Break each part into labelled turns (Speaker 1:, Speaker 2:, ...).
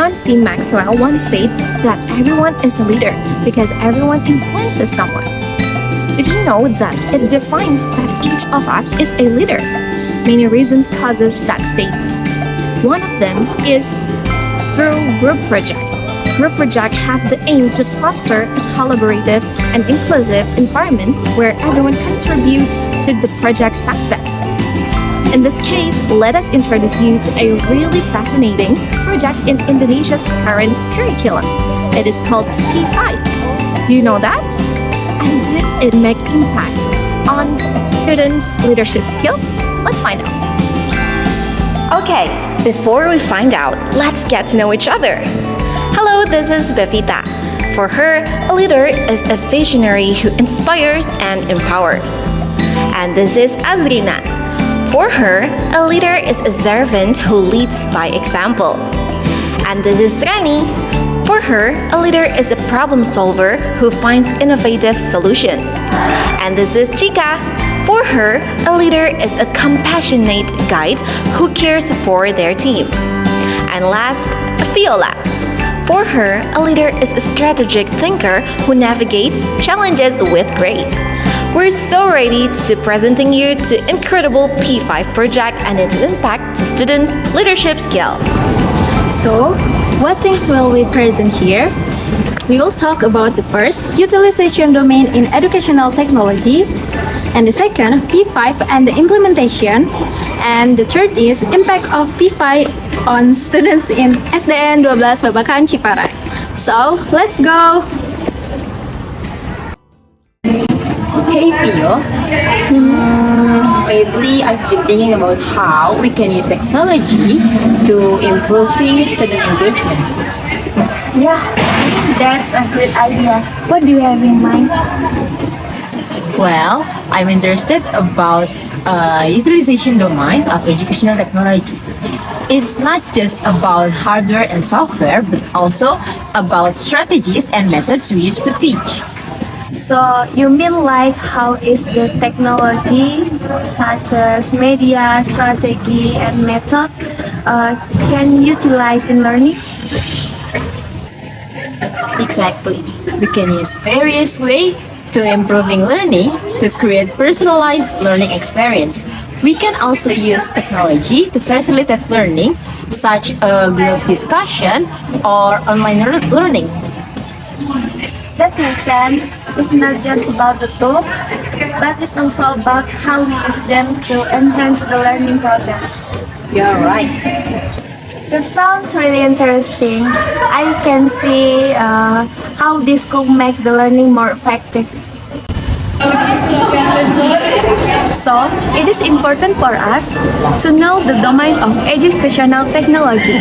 Speaker 1: John C. Maxwell once said that everyone is a leader because everyone influences someone. Did you know that it defines that each of us is a leader? Many reasons causes that statement. One of them is through group project. Group projects have the aim to foster a collaborative and inclusive environment where everyone contributes to the project's success. In this case, let us introduce you to a really fascinating project in Indonesia's current curriculum. It is called P5. Do you know that? And did it make impact on students' leadership skills? Let's find out.
Speaker 2: Okay, before we find out, let's get to know each other. Hello, this is Bevita. For her, a leader is a visionary who inspires and empowers. And this is Azrina. For her, a leader is a servant who leads by example. And this is Rani. For her, a leader is a problem solver who finds innovative solutions. And this is Chika. For her, a leader is a compassionate guide who cares for their team. And last, Viola. For her, a leader is a strategic thinker who navigates challenges with grace. We're so ready to presenting you to incredible P5 project and its impact to students' leadership skill.
Speaker 3: So, what things will we present here? We will talk about the first, utilization domain in educational technology, and the second, P5 and the implementation, and the third is impact of P5 on students in SDN 12 Babakan Ciparai. So, let's go!
Speaker 4: Hey Pio, lately I've been thinking about how we can use technology to improving student engagement.
Speaker 5: Yeah, I think that's a good idea. What do you have in mind?
Speaker 4: Well, I'm interested about utilization domain of educational technology. It's not just about hardware and software, but also about strategies and methods we use to teach.
Speaker 5: So you mean like how is the technology such as media, strategy, and method can utilize in learning?
Speaker 4: Exactly. We can use various ways to improving learning to create personalized learning experience. We can also use technology to facilitate learning, such as group discussion or online learning.
Speaker 5: That makes sense. It's not just about the tools, but it's also about how we use them to enhance the learning process.
Speaker 4: You're right.
Speaker 5: That sounds really interesting. I can see how this could make the learning more effective. So, it is important for us to know the domain of educational technology,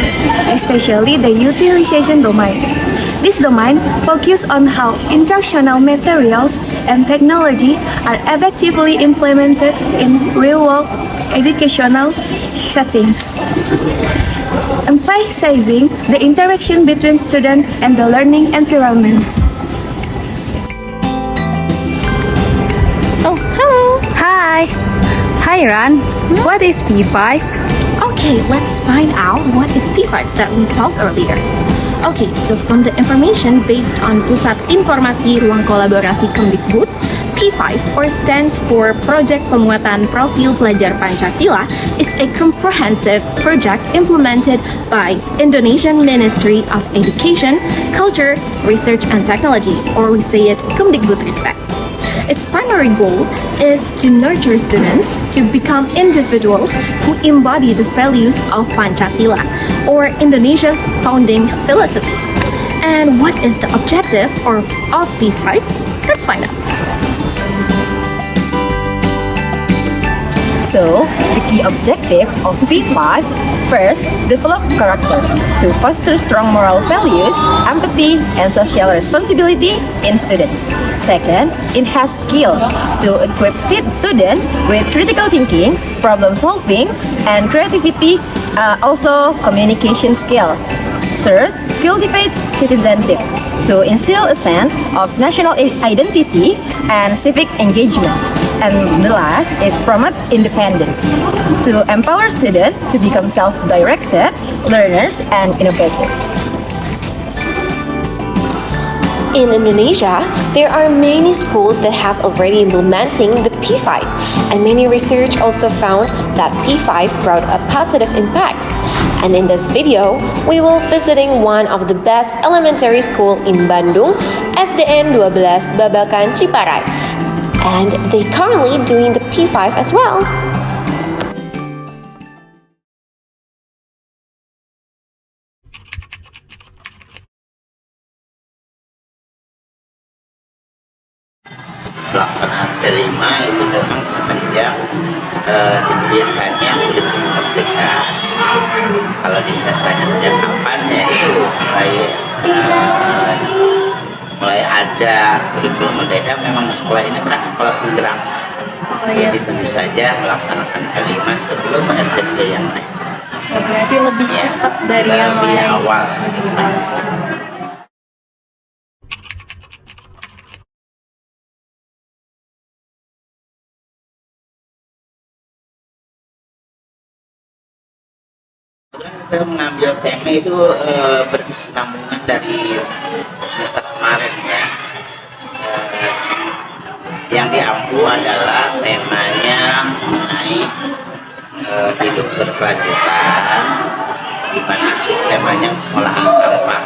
Speaker 5: especially the utilization domain. This domain focuses on how instructional materials and technology are effectively implemented in real-world educational settings, emphasizing the interaction between student and the learning environment.
Speaker 3: Oh, hello! Hi! Hi, Ran. What is P5?
Speaker 1: Okay, let's find out what is P5 that we talked earlier. Okay, so from the information based on Pusat Informasi Ruang Kolaborasi Kemdikbud, P5 or stands for Project Penguatan Profil Pelajar Pancasila is a comprehensive project implemented by Indonesian Ministry of Education, Culture, Research and Technology, or we say it Kemdikbudristek. Its primary goal is to nurture students to become individuals who embody the values of Pancasila, or Indonesia's founding philosophy. And what is the objective of P5? Let's find out.
Speaker 4: So, the key objective of P5, first, develop character to foster strong moral values, empathy, and social responsibility in students. Second, enhance skills to equip students with critical thinking, problem solving, and creativity, also communication skill. Third, cultivate citizenship to instill a sense of national identity and civic engagement. And the last is promote independence to empower students to become self-directed learners and innovators.
Speaker 2: In Indonesia, there are many schools that have already implementing the P5, and many research also found that P5 brought a positive impacts. And in this video, we will visiting one of the best elementary school in Bandung, SDN 12 Babakan Ciparai. And they currently doing the P5 as well.
Speaker 6: Pelaksanaan P5 itu memang semenjak didirikannya kurikulum merdeka. Kalau ditanya sejak kapan ya itu mulai ada kurikulum merdeka, memang sekolah ini kan sekolah penggerak. Jadi tentu saja melaksanakan P5 sebelum SD yang lain.
Speaker 3: Berarti lebih cepat dari yang
Speaker 6: Lebih
Speaker 3: lain.
Speaker 6: awal. Kita mengambil tema itu berkesinambungan dari semester kemarin ya. Yang diampu adalah temanya mengenai hidup berkelanjutan, di mana subtemanya pengolahan sampah.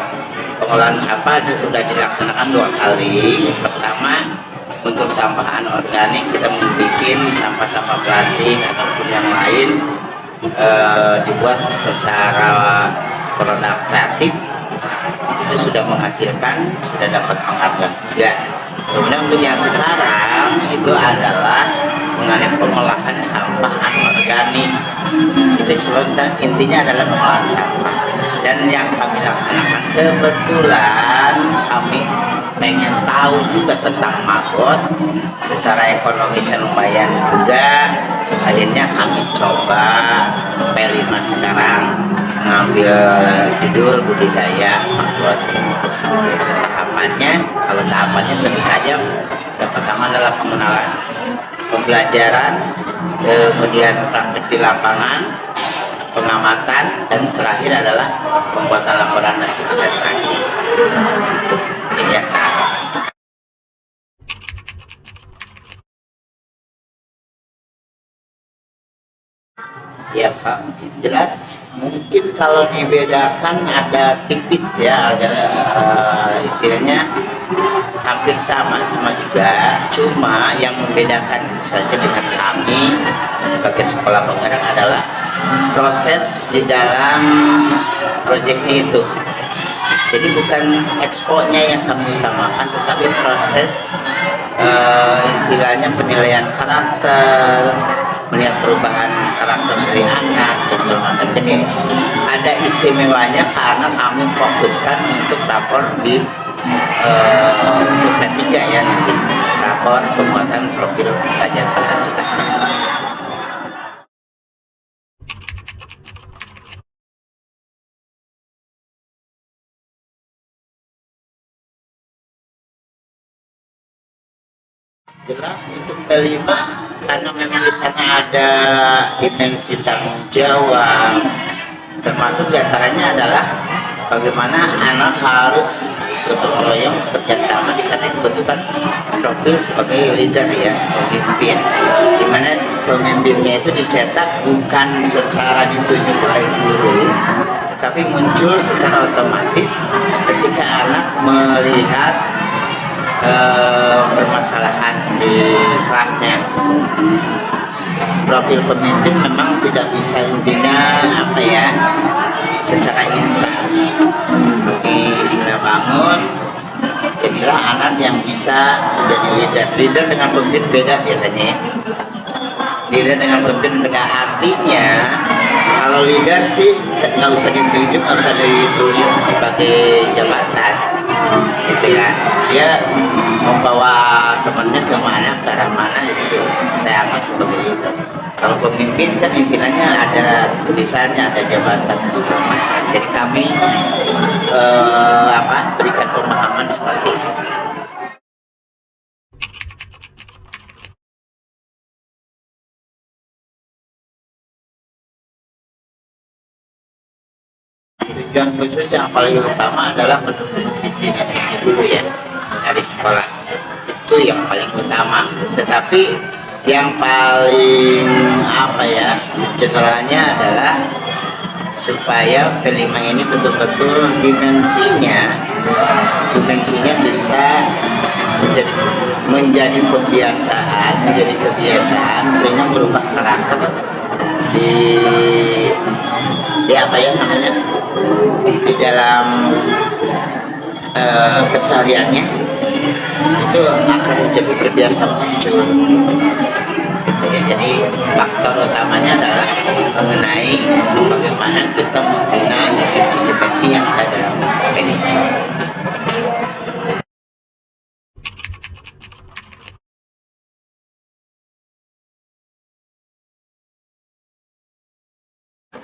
Speaker 6: Pengolahan sampah sudah dilaksanakan 2 kali. Pertama, untuk sampah anorganik kita membuat sampah-sampah plastik ataupun yang lain dibuat secara produk kreatif, itu sudah menghasilkan, sudah dapat penghargaan juga. Kemudian untuk yang sekarang itu adalah mengenai pengolahan sampah anorganik. Itu intinya adalah pengolahan sampah, dan yang kami laksanakan kebetulan kami pengen tahu juga tentang Magot, secara ekonomi lumayan juga. Akhirnya kami coba P5 sekarang mengambil judul budidaya Magot. Tahapannya tentu saja yang pertama adalah pengenalan, pembelajaran, kemudian praktik di lapangan, pengamatan, dan terakhir adalah pembuatan laporan dan presentasi untuk kegiatan. Ya Pak, jelas mungkin kalau dibedakan ada tipis ya, agak istilahnya hampir sama juga, cuma yang membedakan saja dengan kami sebagai sekolah penggerak adalah proses di dalam proyeknya itu. Jadi bukan eksponya yang kami utamakan, tetapi proses istilahnya penilaian karakter, melihat perubahan karakter dari anak dan segala macam. Jadi ada istimewanya karena kami fokuskan untuk rapor di untuk P3 ya, nanti rapor pembuatan profil pelajar Pancasila. Jelas untuk P5 karena memang di sana ada dimensi tanggung jawab, termasuk diantaranya adalah bagaimana anak harus gotong royong kerjasama. Di sana dibutuhkan profil sebagai leader ya, pemimpin, dimana pemimpinnya itu dicetak bukan secara ditunjuk oleh guru, tetapi muncul secara otomatis ketika anak melihat permasalahan di kelasnya. Profil pemimpin memang tidak bisa intinya apa ya, secara instan. Di Sina Bangun jadilah anak yang bisa menjadi leader dengan pemimpin beda biasanya. Leader dengan pemimpin beda artinya, kalau leader sih nggak usah ditunjuk, nggak usah ditulis sebagai jabatan, gitu ya. Dia membawa temannya kemana, ke arah mana, itu saya anggap sebagai leader. Kalau pemimpin kan intinya ada tulisannya, ada jabatan segala macam. Jadi kami berikan pemahaman seperti itu. Tujuan khusus yang paling utama adalah mendukung visi dan misi dulu ya. dari sekolah. Itu yang paling utama. Tetapi yang paling generalnya adalah supaya kelima ini betul-betul dimensinya bisa menjadi kebiasaan sehingga merubah karakter di di dalam kesehariannya, itu akan jadi terbiasa muncul. Jadi faktor utamanya adalah mengenai bagaimana kita membina dimensi-dimensi yang ada dalam ini.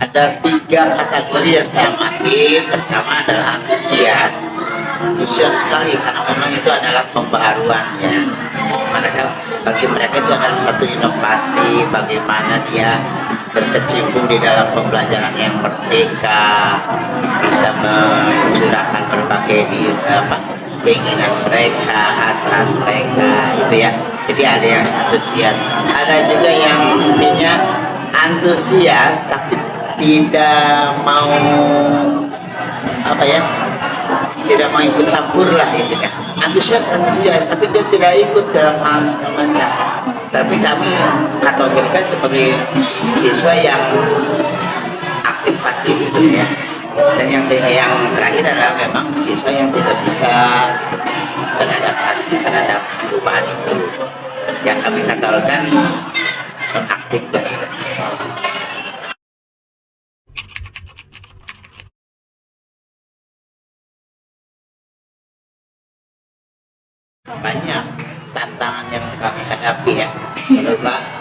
Speaker 6: Ada 3 kategori yang saya amati. Pertama adalah antusias sekali karena memang itu adalah pembaharuannya. Bagi mereka itu adalah satu inovasi, bagaimana dia berkecimpung di dalam pembelajaran yang merdeka, bisa mencurahkan berbagai keinginan mereka, hasrat mereka, itu ya. Jadi ada yang antusias, ada juga yang intinya antusias tapi tidak mau tidak mau ikut campur lah intinya. Antusias tapi dia tidak ikut dalam hal segala macam. Tapi kami kategorikan sebagai siswa yang aktif pasif gitu ya. Dan yang terakhir adalah memang siswa yang tidak bisa beradaptasi terhadap perubahan itu, yang kami kategorikan aktif dan banyak tantangan yang kami hadapi ya.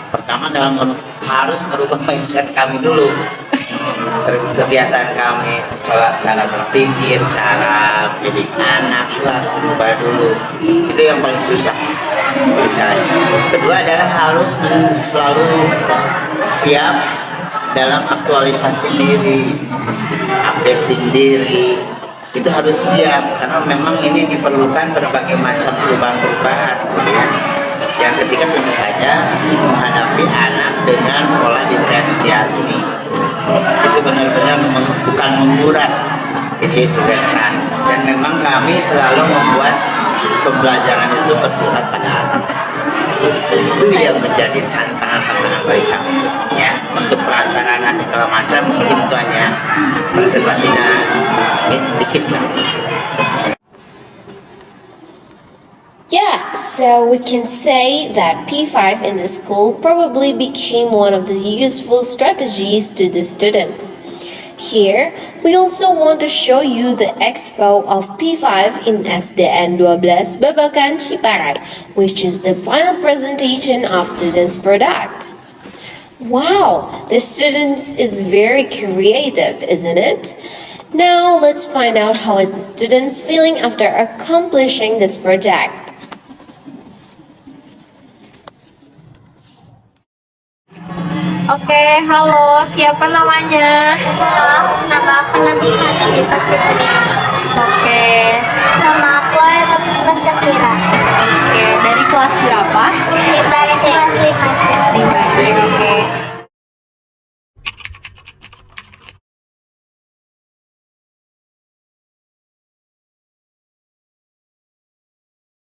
Speaker 6: Pertama harus merubah mindset kami dulu, kebiasaan kami, cara berpikir, cara mendidik anak itu harus berubah dulu. Itu yang paling susah misalnya. Kedua adalah harus selalu siap dalam aktualisasi diri, updating diri. Itu harus siap karena memang ini diperlukan berbagai macam perubahan-perubahan gitu ya. Yang ketiga tentu saja menghadapi anak dengan pola diferensiasi. Itu benar-benar bukan menguras, ini sederhana. Dan memang kami selalu membuat pembelajaran itu berpusat pada anak. Itu yang menjadi tantangan bagi kami ya. Untuk pelaksanaan segala macam mungkin itu hanya presentasinya dikit lah.
Speaker 2: Yeah, so we can say that P5 in the school probably became one of the useful strategies to the students. Here, we also want to show you the expo of P5 in SDN 12 Babakan Ciparai, which is the final presentation of students' product. Wow, the students is very creative, isn't it? Now let's find out how is the students feeling after accomplishing this project.
Speaker 3: Oke, halo, siapa namanya?
Speaker 7: Halo, nama aku Nabila Nabila Fitriana.
Speaker 3: Oke,
Speaker 7: Nama aku Areta Puspa Syakira.
Speaker 3: oke, dari kelas berapa?
Speaker 7: Dari kelas 5 C.
Speaker 3: Oke.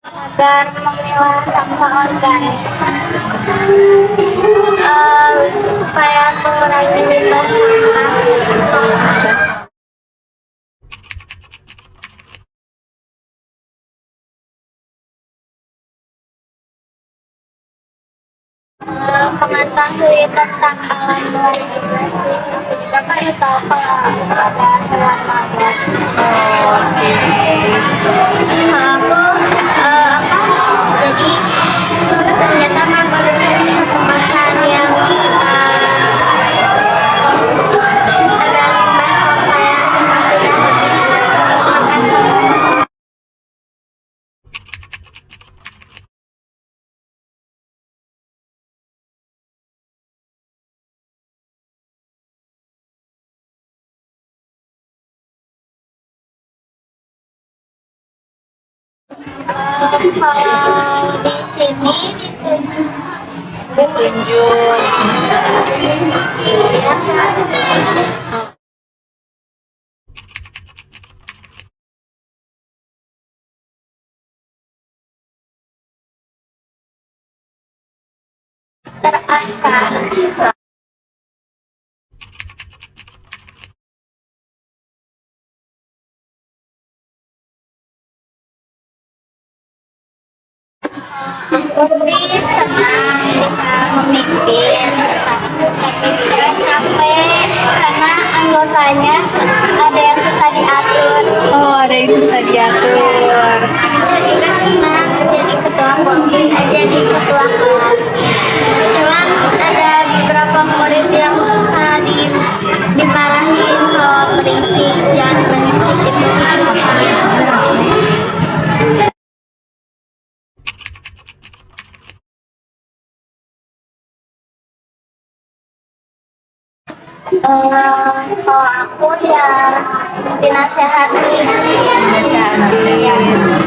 Speaker 7: Agar memilah sampah organik, supaya mengurangi limbah sampah. Mengetahui tentang alam luar migrasi, juga baru tahu kalau ada hewan magot.
Speaker 3: Oke.
Speaker 7: Kalau aku jadi ternyata magot itu bisa memakan yang ada limbah sampah yang tidak habis makan sampah. Kalau di sini ditunjuk. Iya. Terasa. Aku sih senang bisa memimpin, tapi juga capek karena anggotanya ada yang susah diatur.
Speaker 3: Oh, ada yang susah diatur.
Speaker 7: Juga senang jadi ketua kelas. Cuman ada beberapa murid yang susah dimarahin kalau berisik, jangan berisik itu. Kalau aku ya dinasehati.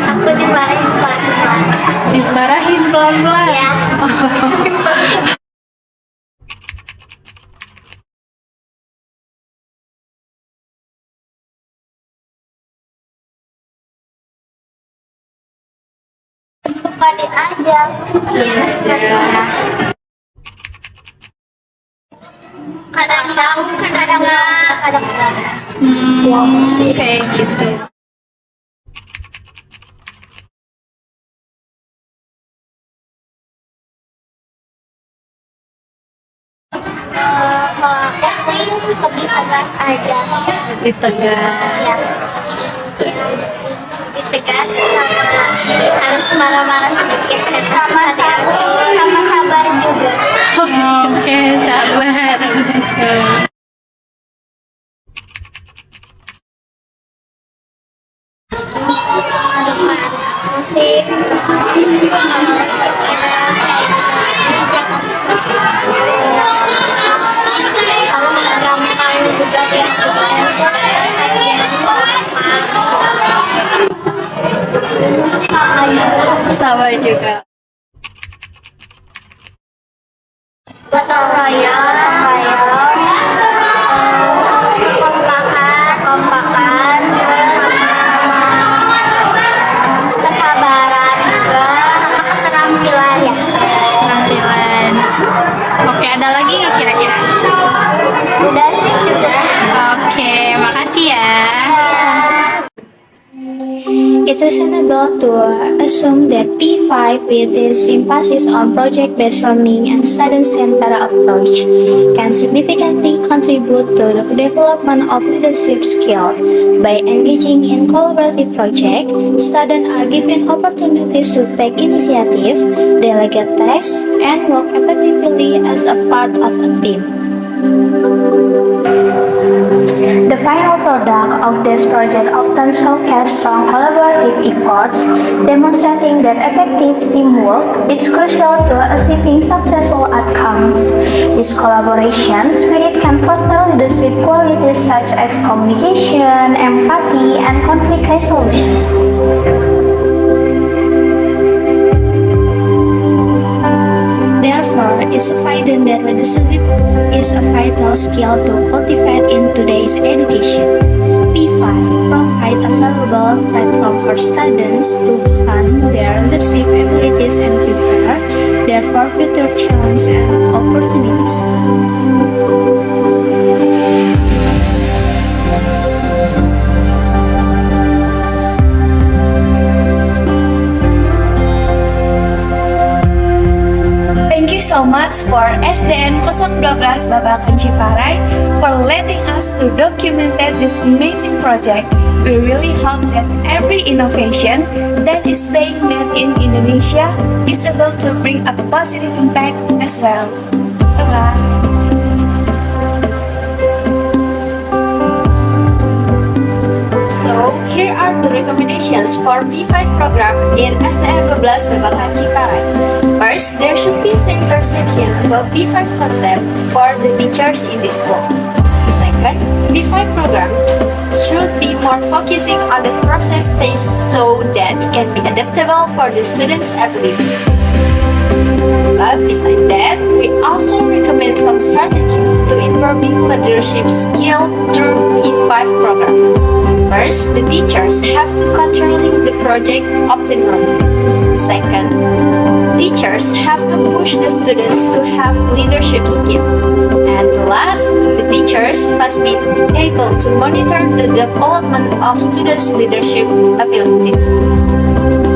Speaker 7: Aku dimarahin pelan-pelan.
Speaker 3: Dimarahin pelan-pelan.
Speaker 7: Ya. Suka diajak. Kadang-kadang, kadang-kadang.
Speaker 3: Kayak gitu.
Speaker 7: Kalau aku sih lebih tegas aja.
Speaker 3: Lebih tegas.
Speaker 7: Ya. Lebih tegas sama harus marah-marah sedikit sama sabar juga.
Speaker 3: Oke, sabar.
Speaker 7: Musik gampang juga
Speaker 3: Sama juga.
Speaker 7: gotong royong, kompakan, terus kesabaran juga, sama keterampilan ya.
Speaker 3: Penampilan. Oke, ada lagi nggak kira-kira?
Speaker 7: Udah sih juga.
Speaker 3: Oke, makasih ya.
Speaker 8: It's reasonable to assume that P5, with its emphasis on project-based learning and student-centered approach, can significantly contribute to the development of leadership skills. By engaging in collaborative projects, students are given opportunities to take initiative, delegate tasks, and work effectively as a part of a team. The final product of this project often showcases strong collaborative efforts, demonstrating that effective teamwork is crucial to achieving successful outcomes. This collaboration spirit can foster leadership qualities such as communication, empathy, and conflict resolution. Therefore, it's evident that leadership is a vital skill to cultivate in today's education. P5 provides a valuable platform for students to hone their leadership abilities and prepare their for future challenges and opportunities.
Speaker 5: Thank you so much for SDN 012 Babakan Ciparai for letting us to document this amazing project. We really hope that every innovation that is being made in Indonesia is able to bring a positive impact as well. Bye-bye.
Speaker 3: So, here are the recommendations for P5 program in SDN 12 Babakan Ciparai. First, there should be center section about P5 concept for the teachers in this school. The second, P5 program
Speaker 8: should be more focusing on the process stage so that it can be adaptable for the students' ability. But besides that, we also recommend some strategies to improving leadership skill through P5 program. First, the teachers have to controlling the project optimally. Second, teachers have to push the students to have leadership skill. And last, the teachers must be able to monitor the development of students' leadership abilities.